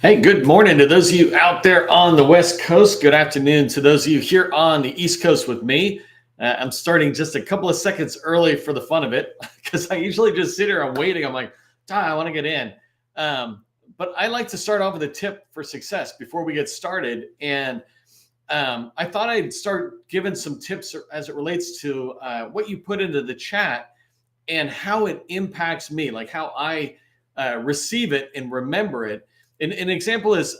Hey, good morning to those of you out there on the West Coast. Good afternoon to those of you here on the East Coast with me. I'm starting just a couple of seconds early for the fun of it because I usually just sit here, I'm waiting. I'm like, I want to get in. But I like to start off with a tip for success before we get started. And I thought I'd start giving some tips as it relates to what you put into the chat and how it impacts me, like how I receive it and remember it. And an example is,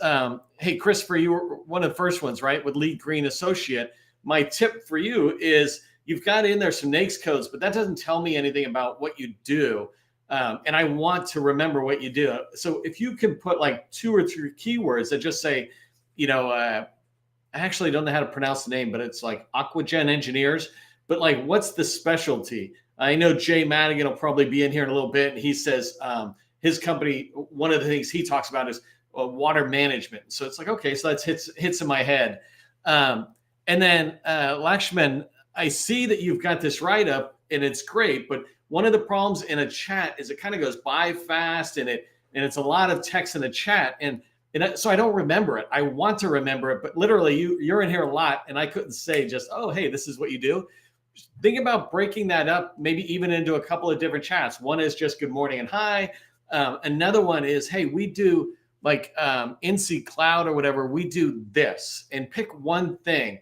hey, Christopher, you were one of the first ones, right, with Lead Green Associate. My tip for you is you've got in there some NAICS codes, but that doesn't tell me anything about what you do. And I want to remember what you do. So if you can put like 2 or 3 keywords that just say, I actually don't know how to pronounce the name, but it's like Aquagen Engineers. But like, what's the specialty? I know Jay Madigan will probably be in here in a little bit. And he says his company, one of the things he talks about is water management. So it's like, okay, so that hits in my head. And then Lakshman, I see that you've got this write-up and it's great, but one of the problems in a chat is it kind of goes by fast and it's a lot of text in the chat. And so I don't remember it. I want to remember it, but literally you're in here a lot and I couldn't say just, oh, hey, this is what you do. Think about breaking that up, maybe even into a couple of different chats. One is just good morning and hi. Another one is, hey, we do like NC Cloud or whatever, we do this, and pick one thing.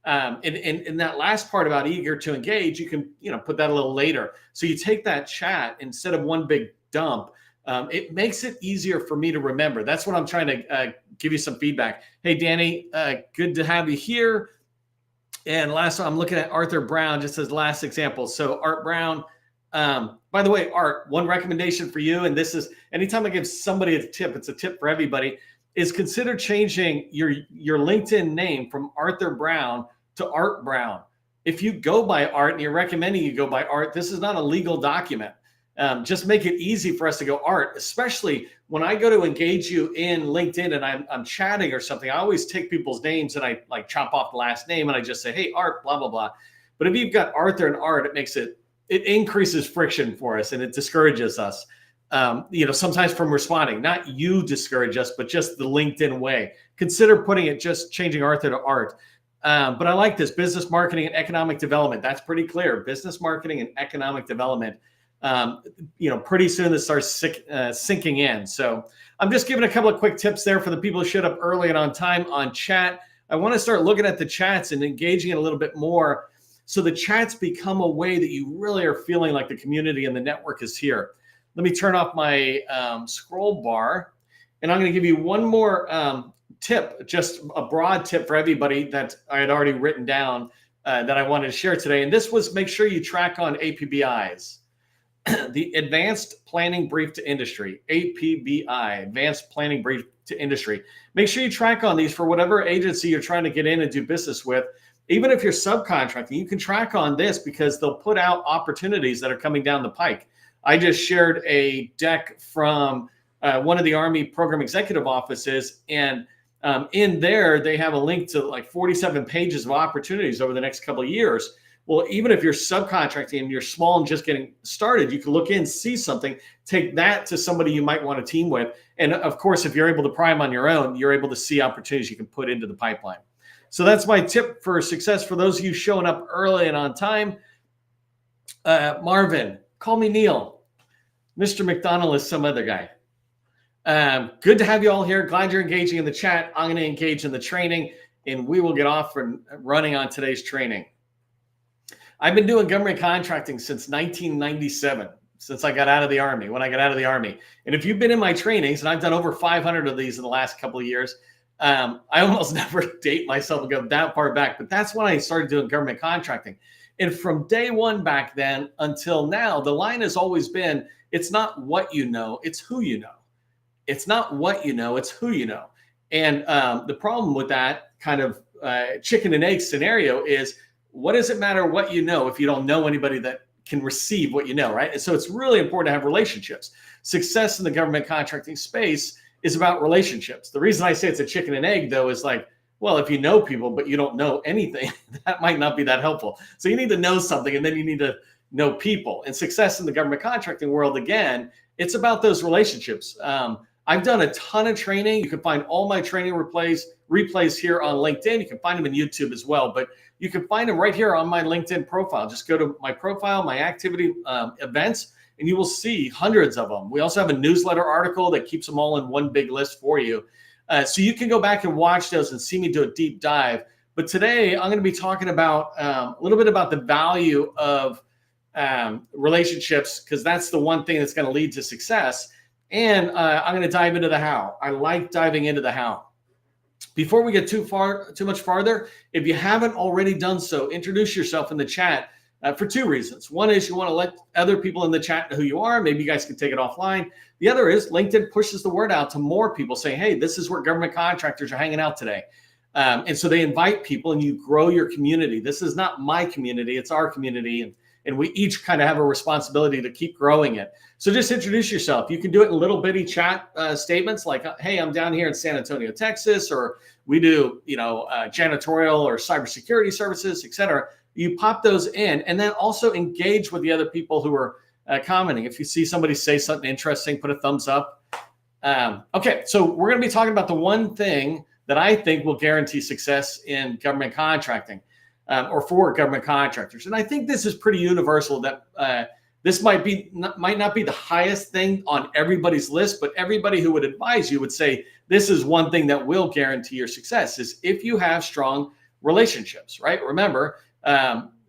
And that last part about eager to engage, you can put that a little later. So you take that chat instead of one big dump. It makes it easier for me to remember. That's what I'm trying to give you some feedback. Hey, Danny, good to have you here. And last one, I'm looking at Arthur Brown, just as last example. So Art Brown, by the way, Art, one recommendation for you, and this is anytime I give somebody a tip, it's a tip for everybody, is consider changing your LinkedIn name from Arthur Brown to Art Brown. If you go by Art and you're recommending you go by Art, this is not a legal document. Just make it easy for us to go Art, especially when I go to engage you in LinkedIn and I'm chatting or something. I always take people's names and I like chop off the last name and I just say, hey, Art, blah, blah, blah. But if you've got Arthur and Art, it increases friction for us and it discourages us, sometimes from responding. Not you discourage us, but just the LinkedIn way. Consider putting it, just changing Arthur to Art. But I like this, business marketing and economic development. That's pretty clear. Business marketing and economic development. Pretty soon this starts sinking in. So I'm just giving a couple of quick tips there for the people who showed up early and on time on chat. I want to start looking at the chats and engaging it a little bit more. So the chats become a way that you really are feeling like the community and the network is here. Let me turn off my scroll bar. And I'm going to give you one more tip, just a broad tip for everybody that I had already written down that I wanted to share today. And this was, make sure you track on APBIs. The Advanced Planning Brief to Industry, APBI, Advanced Planning Brief to Industry. Make sure you track on these for whatever agency you're trying to get in and do business with. Even if you're subcontracting, you can track on this because they'll put out opportunities that are coming down the pike. I just shared a deck from one of the Army Program Executive Offices, and in there, they have a link to like 47 pages of opportunities over the next couple of years. Well, even if you're subcontracting and you're small and just getting started, you can look in, see something, take that to somebody you might want to team with. And of course, if you're able to prime on your own, you're able to see opportunities you can put into the pipeline. So that's my tip for success for those of you showing up early and on time. Marvin, call me Neil. Mr. McDonald is some other guy. Good to have you all here. Glad you're engaging in the chat. I'm going to engage in the training, and we will get off and running on today's training. I've been doing government contracting since 1997, since I got out of the Army, when I got out of the Army. And if you've been in my trainings, and I've done over 500 of these in the last couple of years, I almost never date myself and go that far back, but that's when I started doing government contracting. And from day one back then until now, the line has always been, it's not what you know, it's who you know. It's not what you know, it's who you know. And the problem with that kind of chicken and egg scenario is, what does it matter what you know if you don't know anybody that can receive what you know, right? And so it's really important to have relationships. Success in the government contracting space is about relationships. The reason I say it's a chicken and egg, though, is like, well, if you know people, but you don't know anything, that might not be that helpful. So you need to know something, and then you need to know people. And success in the government contracting world, again, it's about those relationships. I've done a ton of training. You can find all my training replays here on LinkedIn. You can find them in YouTube as well, but you can find them right here on my LinkedIn profile. Just go to my profile, my activity events, and you will see hundreds of them. We also have a newsletter article that keeps them all in one big list for you. So you can go back and watch those and see me do a deep dive. But today I'm going to be talking about a little bit about the value of relationships, because that's the one thing that's going to lead to success. And I'm going to dive into the how. I like diving into the how. Before we get too much farther, if you haven't already done so, introduce yourself in the chat for two reasons. One is you want to let other people in the chat know who you are. Maybe you guys can take it offline. The other is LinkedIn pushes the word out to more people saying, hey, this is where government contractors are hanging out today. And so they invite people and you grow your community. This is not my community, it's our community. And we each kind of have a responsibility to keep growing it. So just introduce yourself. You can do it in little bitty chat statements like, hey, I'm down here in San Antonio, Texas, or we do, janitorial or cybersecurity services, et cetera. You pop those in and then also engage with the other people who are commenting. If you see somebody say something interesting, put a thumbs up. Okay, so we're going to be talking about the one thing that I think will guarantee success in government contracting. Or for government contractors. And I think this is pretty universal that this might not be the highest thing on everybody's list, but everybody who would advise you would say this is one thing that will guarantee your success is if you have strong relationships, right? Remember,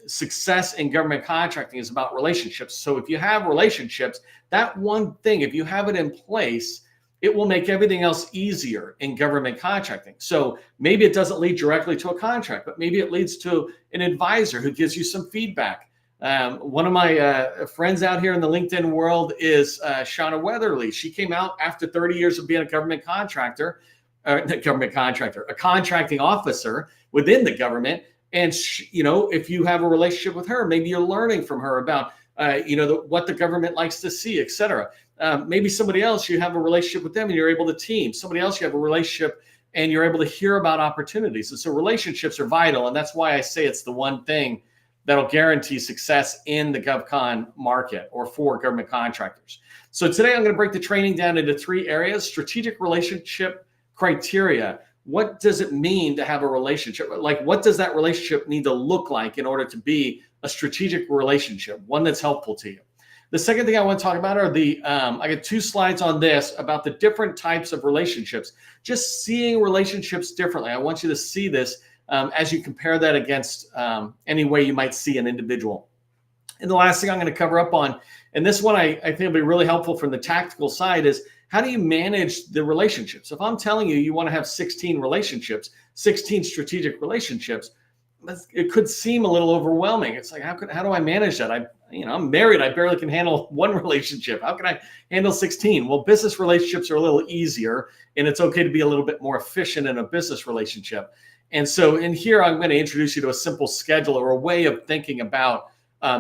success in government contracting is about relationships. So if you have relationships, that one thing, if you have it in place, it will make everything else easier in government contracting. So maybe it doesn't lead directly to a contract, but maybe it leads to an advisor who gives you some feedback. One of my friends out here in the LinkedIn world is Shauna Weatherly. She came out after 30 years of being a government contractor, a contracting officer within the government. And if you have a relationship with her, maybe you're learning from her about what the government likes to see, et cetera. Maybe somebody else, you have a relationship with them and you're able to team. Somebody else, you have a relationship and you're able to hear about opportunities. And so relationships are vital. And that's why I say it's the one thing that'll guarantee success in the GovCon market or for government contractors. So today I'm going to break the training down into three areas: strategic relationship criteria. What does it mean to have a relationship? Like, what does that relationship need to look like in order to be a strategic relationship, one that's helpful to you? The second thing I want to talk about are I got 2 slides on this about the different types of relationships, just seeing relationships differently. I want you to see this as you compare that against any way you might see an individual. And the last thing I'm going to cover up on, and this one I think will be really helpful from the tactical side, is how do you manage the relationships? If I'm telling you want to have 16 relationships, 16 strategic relationships, it could seem a little overwhelming. It's like, how do I manage that? I'm married. I barely can handle one relationship. How can I handle 16? Well, business relationships are a little easier, and it's okay to be a little bit more efficient in a business relationship. And so in here, I'm going to introduce you to a simple schedule or a way of thinking about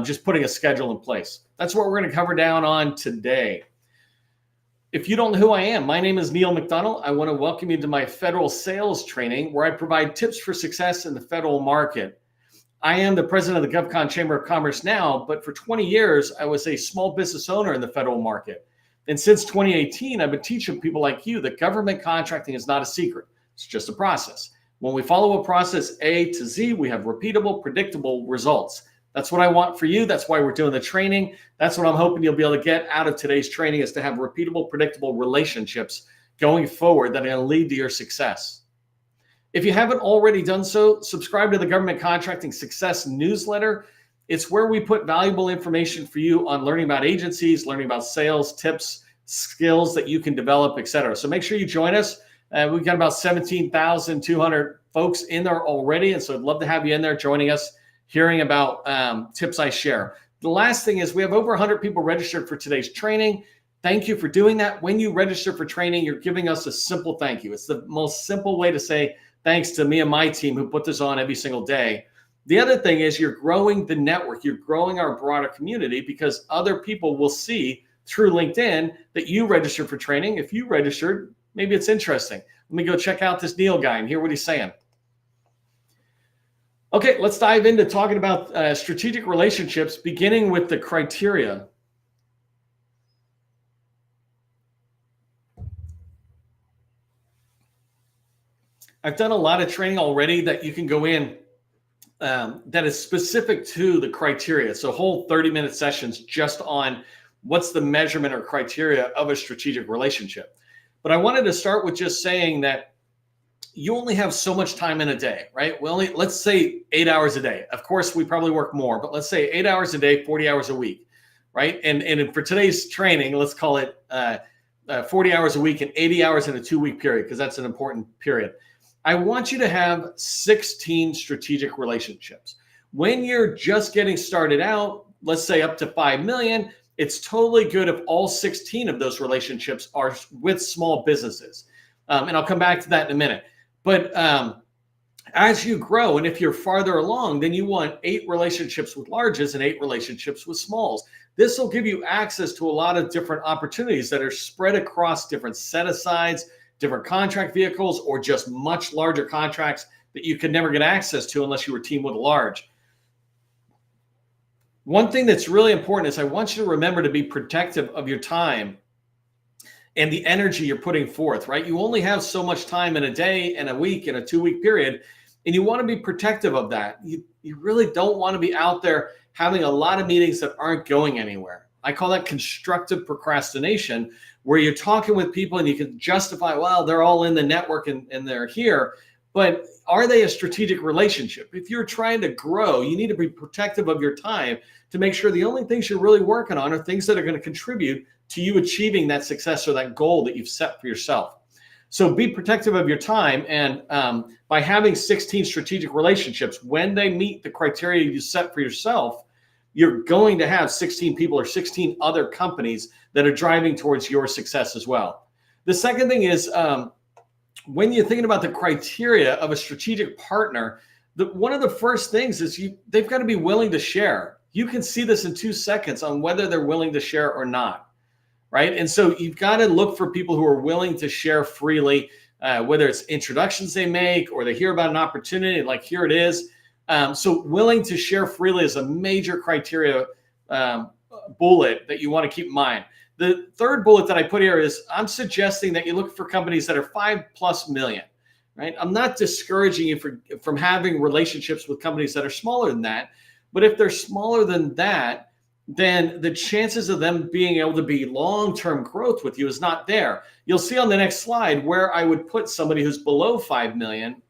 just putting a schedule in place. That's what we're going to cover down on today. If you don't know who I am, my name is Neil McDonald. I want to welcome you to my federal sales training where I provide tips for success in the federal market. I am the president of the GovCon Chamber of Commerce now, but for 20 years, I was a small business owner in the federal market. And since 2018, I've been teaching people like you that government contracting is not a secret. It's just a process. When we follow a process A to Z, we have repeatable, predictable results. That's what I want for you. That's why we're doing the training. That's what I'm hoping you'll be able to get out of today's training, is to have repeatable, predictable relationships going forward that are going to lead to your success. If you haven't already done so, subscribe to the Government Contracting Success newsletter. It's where we put valuable information for you on learning about agencies, learning about sales, tips, skills that you can develop, et cetera. So make sure you join us. We've got about 17,200 folks in there already. And so I'd love to have you in there joining us, hearing about tips I share. The last thing is we have over 100 people registered for today's training. Thank you for doing that. When you register for training, you're giving us a simple thank you. It's the most simple way to say thanks to me and my team who put this on every single day. The other thing is you're growing the network. You're growing our broader community because other people will see through LinkedIn that you registered for training. If you registered, maybe it's interesting. Let me go check out this Neil guy and hear what he's saying. Okay, let's dive into talking about strategic relationships, beginning with the criteria. I've done a lot of training already that you can go in that is specific to the criteria. So whole 30-minute sessions just on what's the measurement or criteria of a strategic relationship. But I wanted to start with just saying that you only have so much time in a day, right? Let's say 8 hours a day. Of course, we probably work more, but let's say 8 hours a day, 40 hours a week, right? And for today's training, let's call it 40 hours a week and 80 hours in a 2-week period, because that's an important period. I want you to have 16 strategic relationships. When you're just getting started out, let's say up to 5 million, it's totally good if all 16 of those relationships are with small businesses. And I'll come back to that in a minute. But as you grow, and if you're farther along, then you want 8 relationships with larges and 8 relationships with smalls. This will give you access to a lot of different opportunities that are spread across different set-asides, different contract vehicles, or just much larger contracts that you could never get access to unless you were teamed with a large. One thing that's really important is I want you to remember to be protective of your time and the energy you're putting forth, right? You only have so much time in a day and a week and a 2-week period, and you want to be protective of that. You really don't want to be out there having a lot of meetings that aren't going anywhere. I call that constructive procrastination, where you're talking with people and you can justify, well, they're all in the network and they're here, but are they a strategic relationship? If you're trying to grow, you need to be protective of your time to make sure the only things you're really working on are things that are going to contribute to you achieving that success or that goal that you've set for yourself. So be protective of your time. And by having 16 strategic relationships, when they meet the criteria you set for yourself, you're going to have 16 people or 16 other companies that are driving towards your success as well. The second thing is when you're thinking about the criteria of a strategic partner, one of the first things is they've got to be willing to share. You can see this in 2 seconds on whether they're willing to share or not, right? And so you've got to look for people who are willing to share freely, whether it's introductions they make or they hear about an opportunity like, here it is. So willing to share freely is a major criteria bullet that you want to keep in mind. The third bullet that I put here is I'm suggesting that you look for companies that are 5+ million, right? I'm not discouraging you from having relationships with companies that are smaller than that. But if they're smaller than that, then the chances of them being able to be long-term growth with you is not there. You'll see on the next slide where I would put somebody who's below 5 million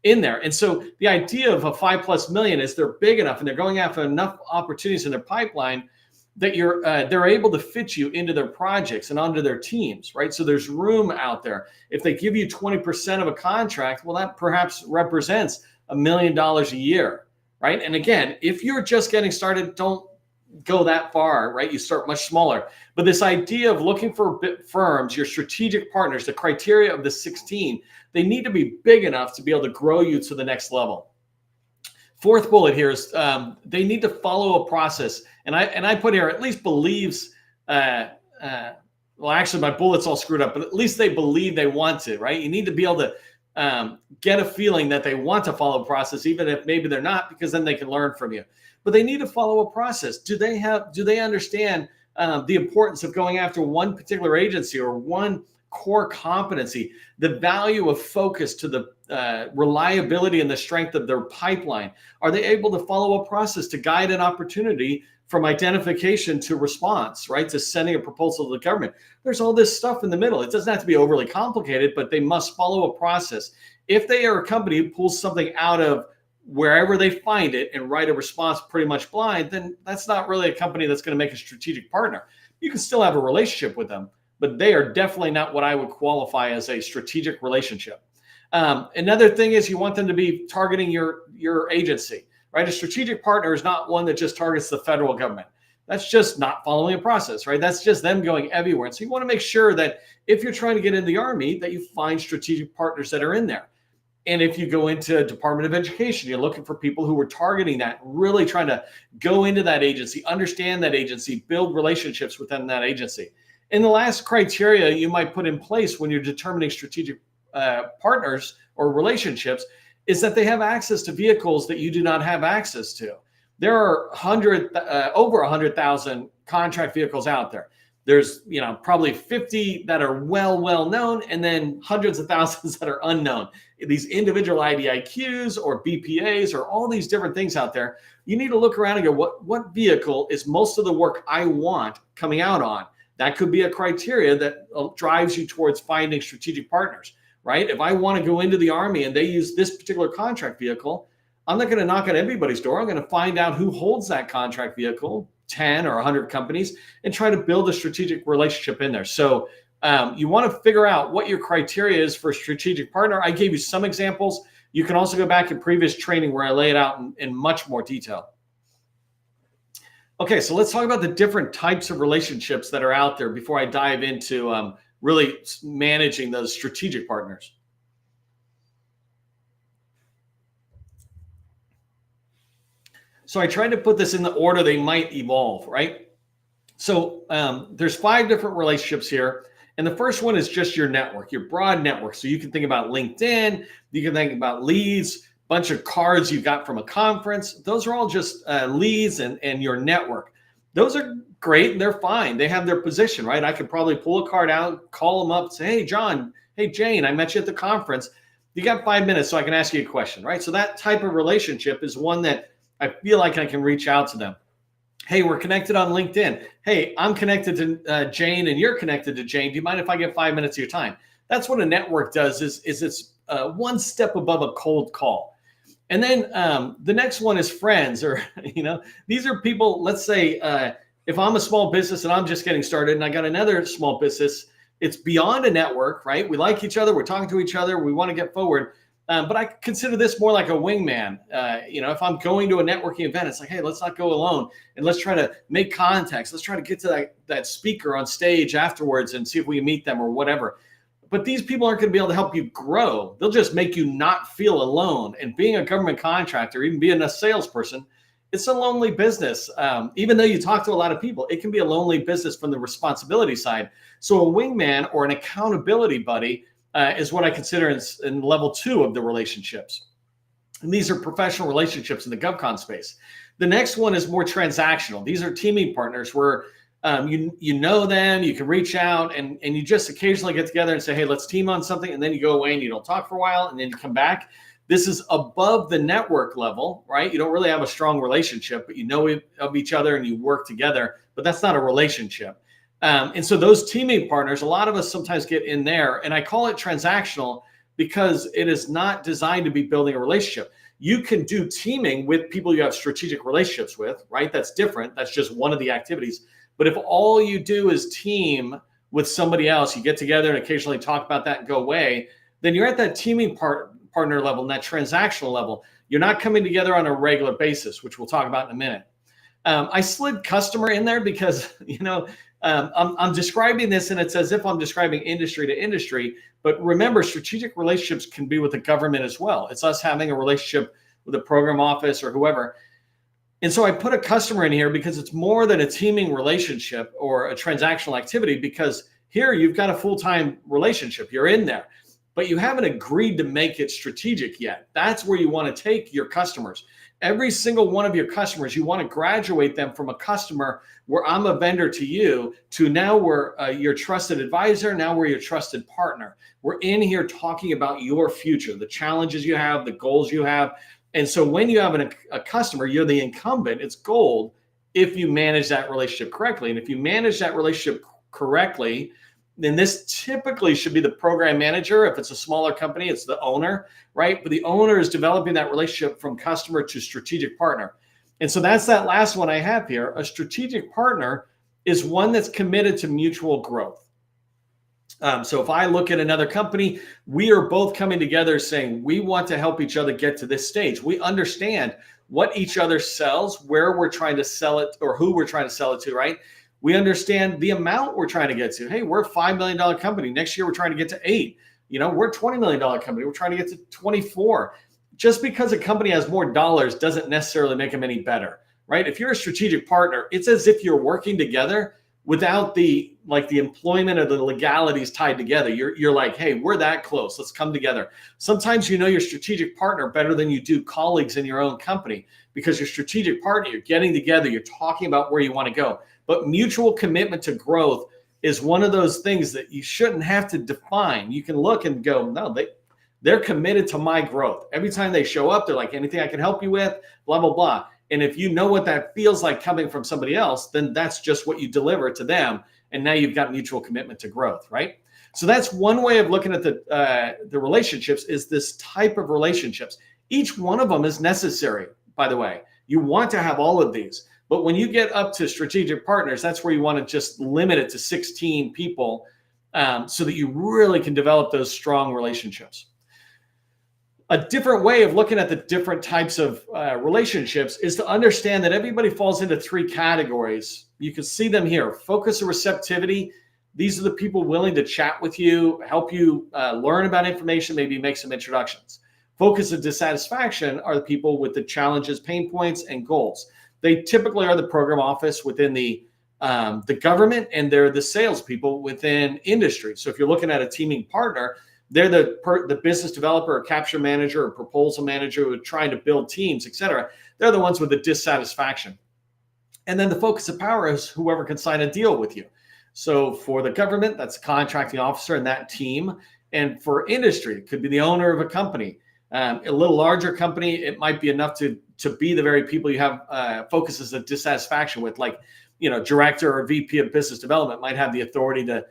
in there. And so the idea of a 5+ million is they're big enough and they're going after enough opportunities in their pipeline that they're able to fit you into their projects and onto their teams, right? So there's room out there. If they give you 20% of a contract, well, that perhaps represents $1 million a year, right? And again, if you're just getting started, don't go that far, right? You start much smaller. But this idea of looking for firms, your strategic partners, the criteria of the 16, they need to be big enough to be able to grow you to the next level. Fourth bullet here is they need to follow a process. And I put here at least believes, well, actually my bullet's all screwed up, but at least they believe they want to, right? You need to be able to get a feeling that they want to follow a process, even if maybe they're not, because then they can learn from you. But they need to follow a process. Do they understand the importance of going after one particular agency or one core competency, the value of focus to the reliability and the strength of their pipeline? Are they able to follow a process to guide an opportunity from identification to response, right? To sending a proposal to the government. There's all this stuff in the middle. It doesn't have to be overly complicated, but they must follow a process. If they are a company who pulls something out of wherever they find it and write a response pretty much blind, then that's not really a company that's going to make a strategic partner. You can still have a relationship with them, but they are definitely not what I would qualify as a strategic relationship. Another thing is you want them to be targeting your agency, right? A strategic partner is not one that just targets the federal government. That's just not following a process, right? That's just them going everywhere. And so you want to make sure that if you're trying to get into the Army, that you find strategic partners that are in there. And if you go into Department of Education, you're looking for people who are targeting that, really trying to go into that agency, understand that agency, build relationships within that agency. And the last criteria you might put in place when you're determining strategic partners or relationships is that they have access to vehicles that you do not have access to. There are over 100,000 contract vehicles out there. There's probably 50 that are well known, and then hundreds of thousands that are unknown. these individual IDIQs or BPAs or all these different things out there, you need to look around and go, what vehicle is most of the work I want coming out on? That could be a criteria that drives you towards finding strategic partners, right? If I want to go into the Army and they use this particular contract vehicle, I'm not going to knock on everybody's door. I'm going to find out who holds that contract vehicle, 10 or 100 companies, and try to build a strategic relationship in there. So you want to figure out what your criteria is for a strategic partner. I gave you some examples. You can also go back in previous training where I lay it out in much more detail. Okay, so let's talk about the different types of relationships that are out there before I dive into really managing those strategic partners. So I tried to put this in the order they might evolve, right? So there's 5 different relationships here. And the first one is just your network, your broad network. So you can think about LinkedIn, you can think about leads, bunch of cards you got from a conference. Those are all just leads and your network. Those are great and they're fine. They have their position, right? I could probably pull a card out, call them up, say, hey, John, hey, Jane, I met you at the conference. You got 5 minutes so I can ask you a question, right? So that type of relationship is one that I feel like I can reach out to them. Hey, we're connected on LinkedIn. Hey, I'm connected to Jane and you're connected to Jane. Do you mind if I get 5 minutes of your time? That's what a network does is it's one step above a cold call. And then the next one is friends, or, these are people, let's say, if I'm a small business and I'm just getting started and I got another small business, it's beyond a network, right? We like each other. We're talking to each other. We want to get forward. But I consider this more like a wingman. If I'm going to a networking event, it's like, hey, let's not go alone and let's try to make contacts. Let's try to get to that speaker on stage afterwards and see if we can meet them or whatever. But these people aren't going to be able to help you grow. They'll just make you not feel alone. And being a government contractor, even being a salesperson, it's a lonely business. Even though you talk to a lot of people, it can be a lonely business from the responsibility side. So a wingman or an accountability buddy is what I consider in level 2 of the relationships. And these are professional relationships in the GovCon space. The next one is more transactional. These are teaming partners where you know them, you can reach out and you just occasionally get together and say, hey, let's team on something. And then you go away and you don't talk for a while and then you come back. This is above the network level, right? You don't really have a strong relationship, but you know of each other and you work together, but that's not a relationship. And so those teaming partners, a lot of us sometimes get in there, and I call it transactional because it is not designed to be building a relationship. You can do teaming with people you have strategic relationships with, right? That's different. That's just one of the activities. But if all you do is team with somebody else, you get together and occasionally talk about that and go away, then you're at that teaming partner level and that transactional level. You're not coming together on a regular basis, which we'll talk about in a minute. I slid customer in there because, I'm describing this and it's as if I'm describing industry to industry. But remember, strategic relationships can be with the government as well. It's us having a relationship with a program office or whoever. And so I put a customer in here because it's more than a teaming relationship or a transactional activity, because here you've got a full-time relationship. You're in there, but you haven't agreed to make it strategic yet. That's where you want to take your customers. Every single one of your customers, you want to graduate them from a customer where I'm a vendor to you to now we're your trusted advisor. Now we're your trusted partner. We're in here talking about your future, the challenges you have, the goals you have. And so when you have a customer, you're the incumbent. It's gold if you manage that relationship correctly. And if you manage that relationship correctly, then this typically should be the program manager. If it's a smaller company, it's the owner, right? But the owner is developing that relationship from customer to strategic partner. And so that's that last one I have here. A strategic partner is one that's committed to mutual growth. So if I look at another company, we are both coming together saying we want to help each other get to this stage. We understand what each other sells, where we're trying to sell it, or who we're trying to sell it to, right? We understand the amount we're trying to get to. Hey, we're a $5 million company. Next year, we're trying to get to 8. We're a $20 million company. We're trying to get to 24. Just because a company has more dollars doesn't necessarily make them any better, right? If you're a strategic partner, it's as if you're working together without the employment or the legalities tied together. You're like, hey, we're that close. Let's come together. Sometimes you know your strategic partner better than you do colleagues in your own company, because your strategic partner, you're getting together, you're talking about where you want to go. But mutual commitment to growth is one of those things that you shouldn't have to define. You can look and go, no, They're committed to my growth. Every time they show up, they're like, anything I can help you with, blah, blah, blah. And if you know what that feels like coming from somebody else, then that's just what you deliver to them. And now you've got mutual commitment to growth, right? So that's one way of looking at the relationships, is this type of relationships. Each one of them is necessary, by the way. You want to have all of these. But when you get up to strategic partners, that's where you want to just limit it to 16 people so that you really can develop those strong relationships. A different way of looking at the different types of relationships is to understand that everybody falls into 3 categories. You can see them here. Focus and receptivity. These are the people willing to chat with you, help you learn about information, maybe make some introductions. Focus and dissatisfaction are the people with the challenges, pain points, and goals. They typically are the program office within the government, and they're the salespeople within industry. So if you're looking at a teaming partner, they're the business developer or capture manager or proposal manager who are trying to build teams, et cetera. They're the ones with the dissatisfaction. And then the focus of power is whoever can sign a deal with you. So for the government, that's a contracting officer and that team. And for industry, it could be the owner of a company. A little larger company, it might be enough to be the very people you have focuses of dissatisfaction with, like, director or VP of business development might have the authority to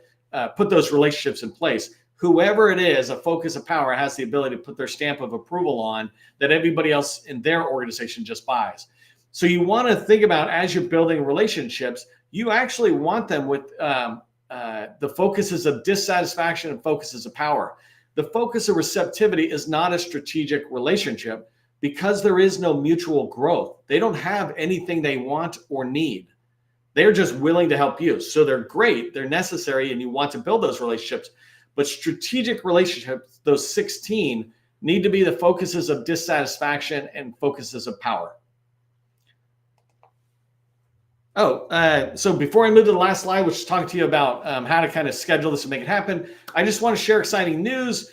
put those relationships in place. Whoever it is, a focus of power has the ability to put their stamp of approval on that everybody else in their organization just buys. So you want to think about, as you're building relationships, you actually want them with the focuses of dissatisfaction and focuses of power. The focus of receptivity is not a strategic relationship because there is no mutual growth. They don't have anything they want or need. They're just willing to help you. So they're great, they're necessary, and you want to build those relationships. But strategic relationships, those 16, need to be the focuses of dissatisfaction and focuses of power. So before I move to the last slide, which is talking to you about how to kind of schedule this and make it happen, I just want to share exciting news.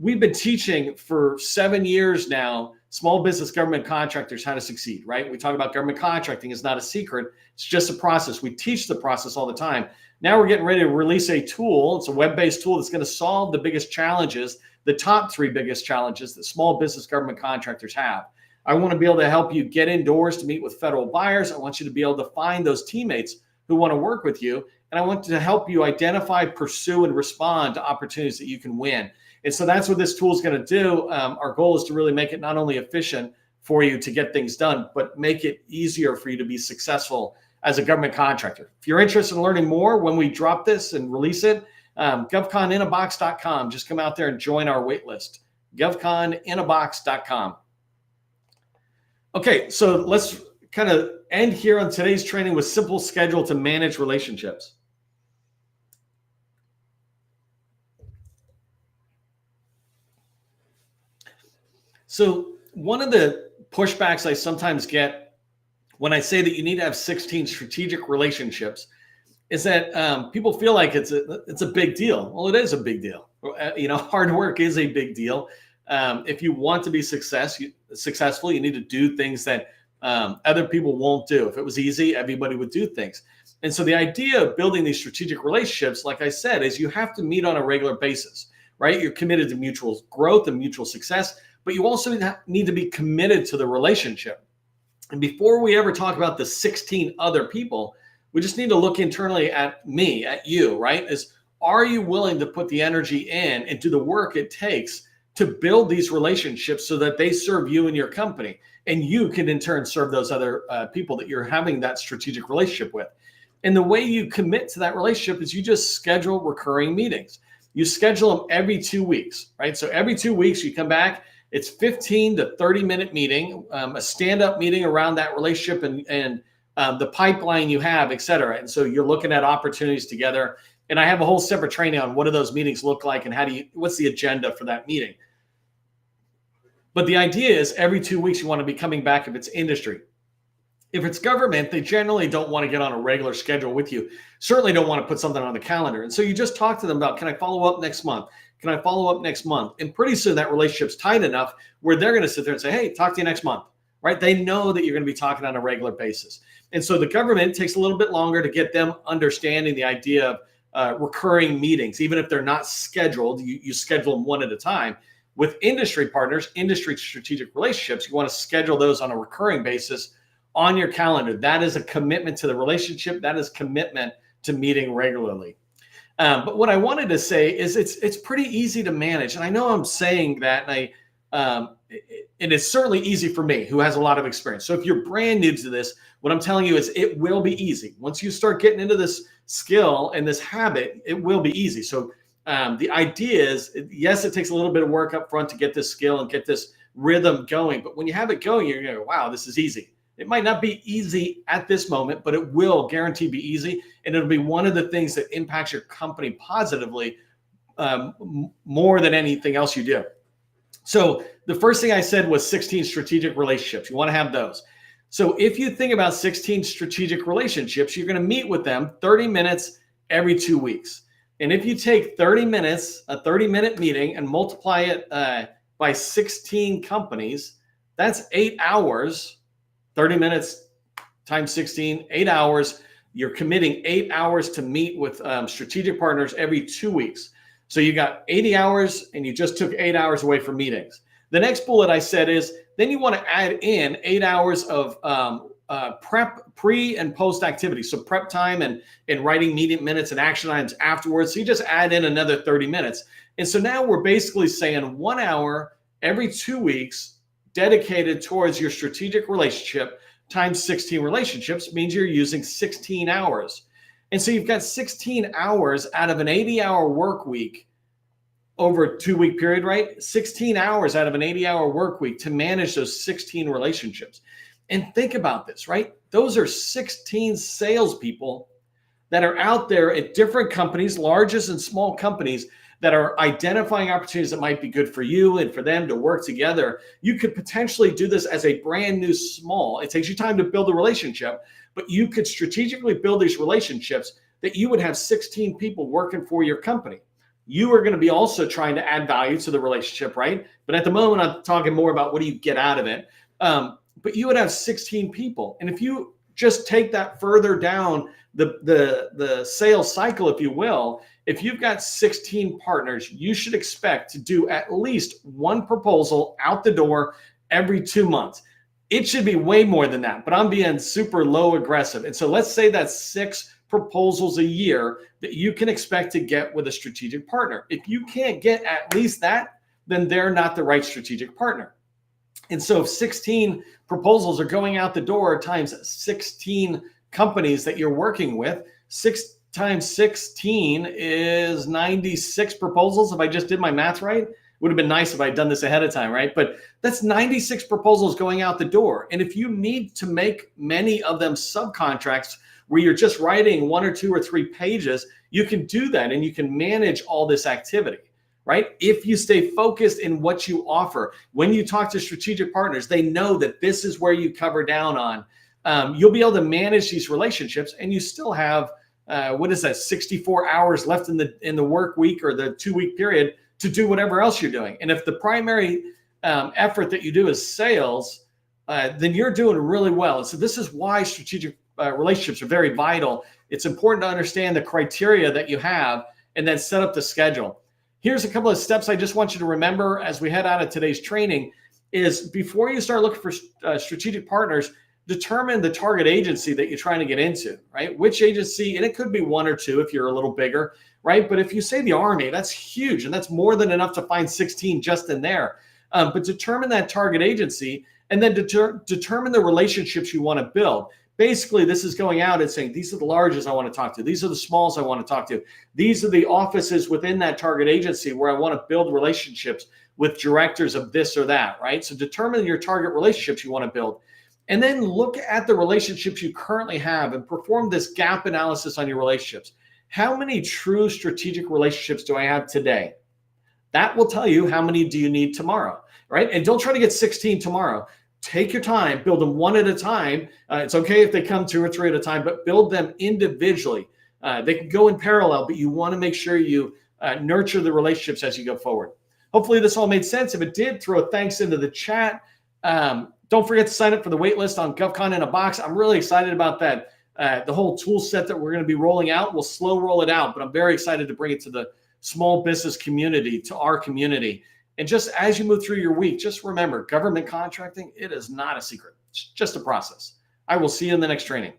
We've been teaching for 7 years now, small business government contractors, how to succeed, right? We talk about government contracting is not a secret. It's just a process. We teach the process all the time. Now we're getting ready to release a tool. It's a web-based tool that's going to solve the biggest challenges, the top 3 biggest challenges that small business government contractors have. I want to be able to help you get indoors to meet with federal buyers. I want you to be able to find those teammates who want to work with you. And I want to help you identify, pursue, and respond to opportunities that you can win. And so that's what this tool is going to do. Our goal is to really make it not only efficient for you to get things done, but make it easier for you to be successful as a government contractor. If you're interested in learning more when we drop this and release it, govconinabox.com. Just come out there and join our wait list. govconinabox.com. Okay, so let's kind of end here on today's training with simple schedule to manage relationships. So one of the pushbacks I sometimes get when I say that you need to have 16 strategic relationships is that people feel like it's a big deal. Well, it is a big deal. Hard work is a big deal. If you want to be successful, you need to do things that other people won't do. If it was easy, everybody would do things. And so the idea of building these strategic relationships, like I said, is you have to meet on a regular basis, right? You're committed to mutual growth and mutual success, but you also need to be committed to the relationship. And before we ever talk about the 16 other people, we just need to look internally at me, at you, right? Are you willing to put the energy in and do the work it takes to build these relationships so that they serve you and your company, and you can in turn serve those other people that you're having that strategic relationship with? And the way you commit to that relationship is you just schedule recurring meetings. You schedule them every 2 weeks, right? So every 2 weeks you come back, it's 15 to 30 minute meeting, a stand-up meeting around that relationship and the pipeline you have, et cetera. And so you're looking at opportunities together. And I have a whole separate training on what do those meetings look like and what's the agenda for that meeting. But the idea is every 2 weeks you want to be coming back if it's industry. If it's government, they generally don't want to get on a regular schedule with you. Certainly don't want to put something on the calendar. And so you just talk to them about, can I follow up next month? Can I follow up next month? And pretty soon that relationship's tight enough where they're going to sit there and say, hey, talk to you next month, right? They know that you're going to be talking on a regular basis. And so the government takes a little bit longer to get them understanding the idea of recurring meetings. Even if they're not scheduled, you schedule them one at a time. With industry partners, industry strategic relationships, you want to schedule those on a recurring basis on your calendar. That is a commitment to the relationship. That is commitment to meeting regularly. But what I wanted to say is it's pretty easy to manage. And I know I'm saying that, and it's certainly easy for me, who has a lot of experience. So if you're brand new to this, what I'm telling you is it will be easy. Once you start getting into this skill and this habit, it will be easy. So the idea is, yes, it takes a little bit of work up front to get this skill and get this rhythm going. But when you have it going, you're going to go, wow, this is easy. It might not be easy at this moment, but it will guarantee be easy. And it'll be one of the things that impacts your company positively more than anything else you do. So the first thing I said was 16 strategic relationships. You want to have those. So if you think about 16 strategic relationships, you're going to meet with them 30 minutes every 2 weeks. And if you take 30 minutes, a 30-minute meeting, and multiply it by 16 companies, that's 8 hours. 30 minutes times 16, 8 hours. You're committing 8 hours to meet with strategic partners every 2 weeks. So you got 80 hours and you just took 8 hours away from meetings. The next bullet I said is, then you want to add in 8 hours of prep, pre and post activity. So prep time and writing meeting minutes and action items afterwards. So you just add in another 30 minutes. And so now we're basically saying 1 hour every 2 weeks dedicated towards your strategic relationship times 16 relationships means you're using 16 hours. And so you've got 16 hours out of an 80-hour work week over a 2 week period, right? 16 hours out of an 80-hour work week to manage those 16 relationships. And think about this, right? Those are 16 salespeople that are out there at different companies, largest and small companies, that are identifying opportunities that might be good for you and for them to work together. You could potentially do this as a brand new small. It takes you time to build a relationship, but you could strategically build these relationships that you would have 16 people working for your company. You are going to be also trying to add value to the relationship, right? But at the moment, I'm talking more about what do you get out of it. But you would have 16 people. And if you just take that further down the sales cycle, if you will, if you've got 16 partners, you should expect to do at least one proposal out the door every 2 months. It should be way more than that, but I'm being super low aggressive. And so let's say that's 6 proposals a year that you can expect to get with a strategic partner. If you can't get at least that, then they're not the right strategic partner. And so if 16 proposals are going out the door times 16 companies that you're working with, 6 times 16 is 96 proposals. If I just did my math right, would have been nice if I'd done this ahead of time, right? But that's 96 proposals going out the door. And if you need to make many of them subcontracts where you're just writing 1 or 2 or 3 pages, you can do that and you can manage all this activity, right? If you stay focused in what you offer, when you talk to strategic partners, they know that this is where you cover down on. You'll be able to manage these relationships, and you still have 64 hours left in the work week or the 2 week period to do whatever else you're doing. And if the primary effort that you do is sales, then you're doing really well. And so this is why strategic relationships are very vital. It's important to understand the criteria that you have and then set up the schedule. Here's a couple of steps I just want you to remember as we head out of today's training is before you start looking for strategic partners, determine the target agency that you're trying to get into, right? Which agency, and it could be 1 or 2 if you're a little bigger, right? But if you say the Army, that's huge, and that's more than enough to find 16 just in there. But determine that target agency and then determine the relationships you want to build. Basically, this is going out and saying, these are the largest I want to talk to. These are the smalls I want to talk to. These are the offices within that target agency where I want to build relationships with directors of this or that, right? So determine your target relationships you want to build. And then look at the relationships you currently have and perform this gap analysis on your relationships. How many true strategic relationships do I have today? That will tell you how many do you need tomorrow, right? And don't try to get 16 tomorrow. Take your time, build them one at a time. It's okay if they come 2 or 3 at a time, but build them individually. They can go in parallel, but you want to make sure you nurture the relationships as you go forward. Hopefully this all made sense. If it did, throw a thanks into the chat. Don't forget to sign up for the waitlist on GovCon in a Box. I'm really excited about that. The whole tool set that we're going to be rolling out, we'll slow roll it out, but I'm very excited to bring it to the small business community, to our community. And just as you move through your week, just remember government contracting, it is not a secret. It's just a process. I will see you in the next training.